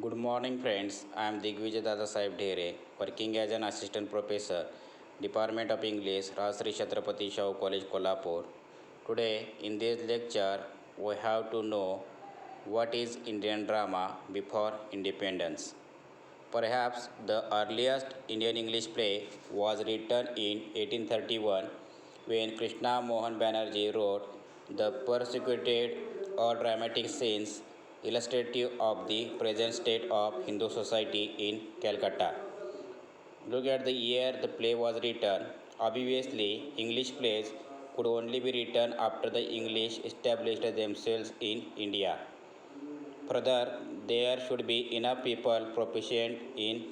Good morning, friends. I am Digvijay Dada Saib Dhere, working as an assistant professor, Department of English, Rajshri Chhatrapati Shahu College, Kolhapur. Today, in this lecture, we have to know what is Indian drama before independence. Perhaps the earliest Indian English play was written in 1831 when Krishna Mohan Banerjee wrote The Persecuted or Dramatic Scenes illustrative of the present state of Hindu society in Calcutta. Look at the year the play was written. Obviously, English plays could only be written after the English established themselves in India. Further, there should be enough people proficient in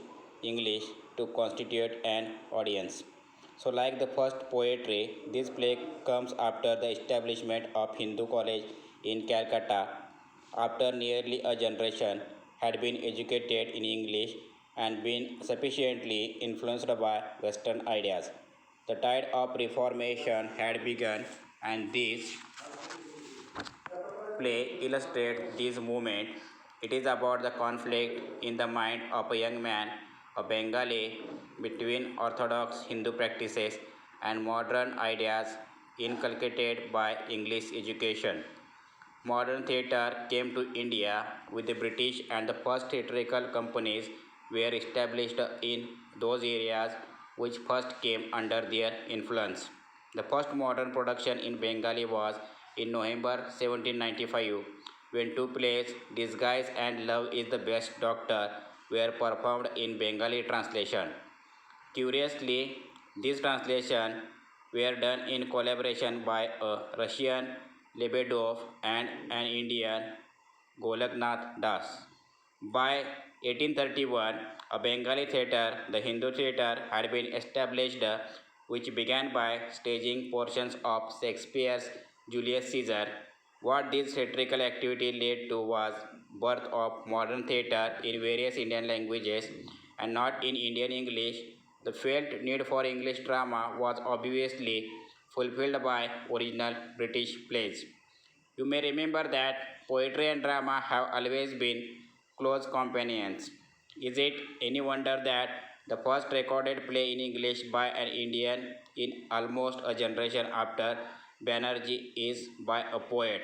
English to constitute an audience. So, like the first poetry, this play comes after the establishment of Hindu College in Calcutta, after nearly a generation had been educated in English and been sufficiently influenced by Western ideas. The tide of reformation had begun, and this play illustrates this movement. It is about the conflict in the mind of a young man, a Bengali, between orthodox Hindu practices and modern ideas inculcated by English education. Modern theatre came to India with the British, and the first theatrical companies were established in those areas which first came under their influence. The first modern production in Bengali was in November 1795 when two plays, Disguise and Love is the Best Doctor, were performed in Bengali translation. Curiously, these translations were done in collaboration by a Russian Lebedov and an Indian Golaknath Das. By 1831, a Bengali theatre, the Hindu theatre, had been established, which began by staging portions of Shakespeare's Julius Caesar. What this theatrical activity led to was birth of modern theatre in various Indian languages and not in Indian English. The felt need for English drama was obviously fulfilled by original British plays. You may remember that poetry and drama have always been close companions. Is it any wonder that the first recorded play in English by an Indian in almost a generation after Banerjee is by a poet?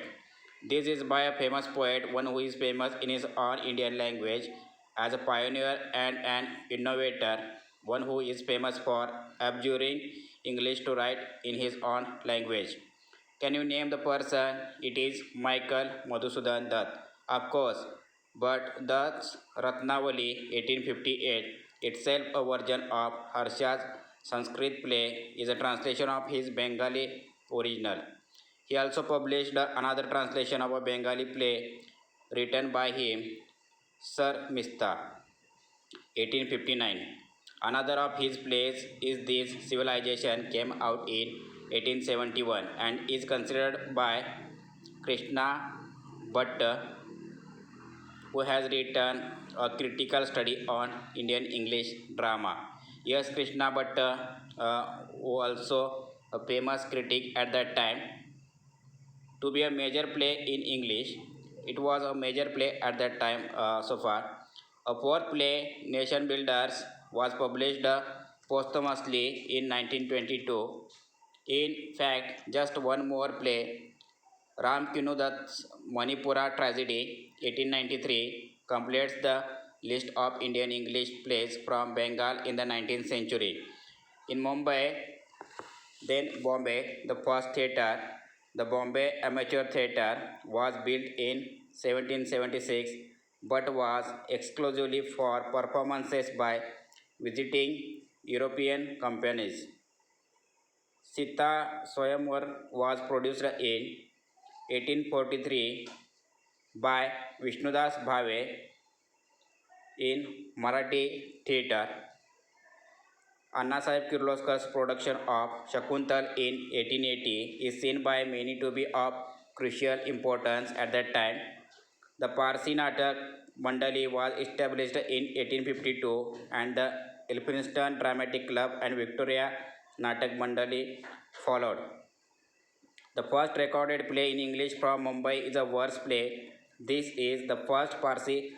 This is by a famous poet, one who is famous in his own Indian language as a pioneer and an innovator, one who is famous for abjuring English to write in his own language. Can you name the person? It is Michael Madhusudan Dutt. Of course, but Dutt's Ratnavali 1858, itself a version of Harsha's Sanskrit play, is a translation of his Bengali original. He also published another translation of a Bengali play written by him, Sir Mista, 1859. Another of his plays is This Civilization came out in 1871 and is considered by Krishna Bhatt, who has written a critical study on Indian English drama. Yes, Krishna Bhatt, who also a famous critic at that time, to be a major play in English. It was a major play at that time so far. A fourth play, Nation Builders, was published posthumously in 1922. In fact, just one more play, Ram Kinudat's Manipura Tragedy, 1893, completes the list of Indian English plays from Bengal in the 19th century. In Mumbai, then Bombay, the first theatre, the Bombay Amateur Theatre, was built in 1776 but was exclusively for performances by visiting European companies. Sita Swayamvar was produced in 1843 by Vishnudas Bhave in Marathi theatre. Annasaheb Kirloskar's production of Shakuntal in 1880 is seen by many to be of crucial importance at that time. The Parsi Natak Mandali was established in 1852 and the Elphinstone Dramatic Club and Victoria Natak Mandali followed. The first recorded play in English from Mumbai is a verse play. This is the first Parsi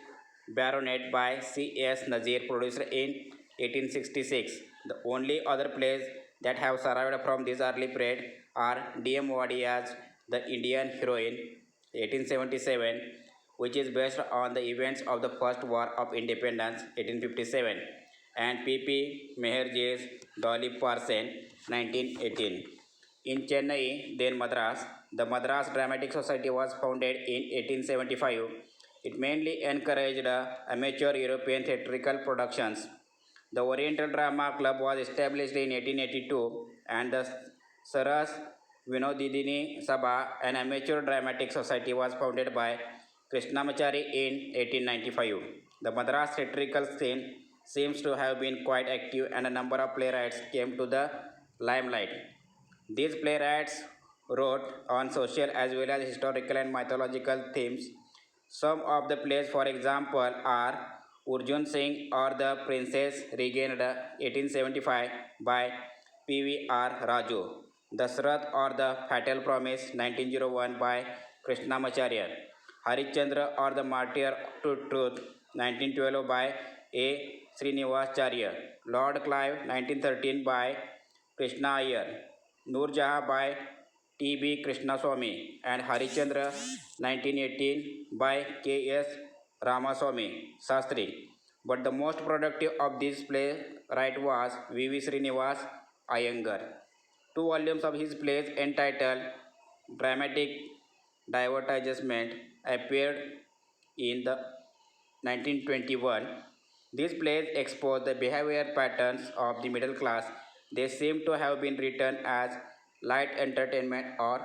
Baronet by C.S. Nazir, produced in 1866. The only other plays that have survived from this early period are D.M. Wadia's The Indian Heroine, 1877, which is based on the events of the First War of Independence, 1857, and P.P. Meherjee's Dolly Parton, 1918. In Chennai, then Madras, the Madras Dramatic Society was founded in 1875. It mainly encouraged amateur European theatrical productions. The Oriental Drama Club was established in 1882, and the Saras Vinodidini Sabha, an amateur dramatic society, was founded by Krishnamachari in 1895. The Madras theatrical scene seems to have been quite active, and a number of playwrights came to the limelight. These playwrights wrote on social as well as historical and mythological themes. Some of the plays, for example, are Urjun Singh or the Princess Regained, 1875, by P.V.R. Raju, Dasrath or the Fatal Promise, 1901, by Krishnamacharya, Harichandra or the Martyr to Truth, 1912, by A. Srinivasacharya, Lord Clive, 1913, by Krishna Iyer, Noor Jahan by T.B. Krishnaswamy, and Harichandra, 1918, by K.S. Ramaswamy Sastri. But the most productive of these playwright was V.V. Srinivas Iyengar. Two volumes of his plays entitled Dramatic Divertisement appeared in the 1921. These plays expose the behavior patterns of the middle class. They seem to have been written as light entertainment or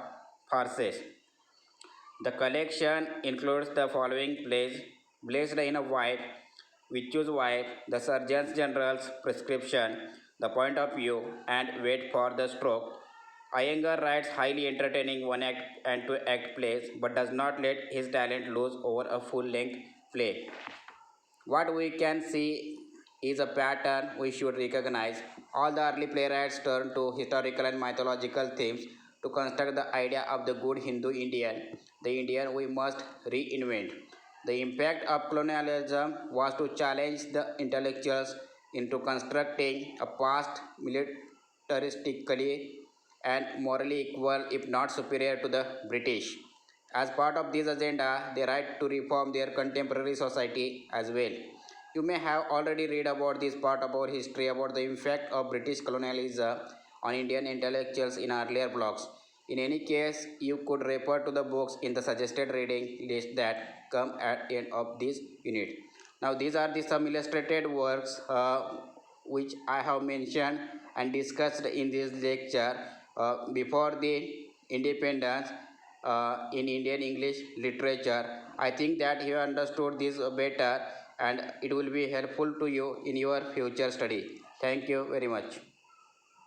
farces. The collection includes the following plays: Blazed in a White, Vichu's Wife, The Surgeon General's Prescription, The Point of View, and Wait for the Stroke. Iyengar writes highly entertaining one act and two act plays but does not let his talent loose over a full length play. What we can see is a pattern we should recognize. All the early playwrights turned to historical and mythological themes to construct the idea of the good Hindu Indian, the Indian we must reinvent. The impact of colonialism was to challenge the intellectuals into constructing a past militaristically and morally equal, if not superior, to the British. As part of this agenda, they write to reform their contemporary society as well. You may have already read about this part of our history about the effect of British colonialism on Indian intellectuals in earlier blogs. In any case, you could refer to the books in the suggested reading list that come at the end of this unit. Now, these are the some illustrated works which I have mentioned and discussed in this lecture before the independence in Indian English literature. I think that you understood this better and it will be helpful to you in your future study. Thank you very much.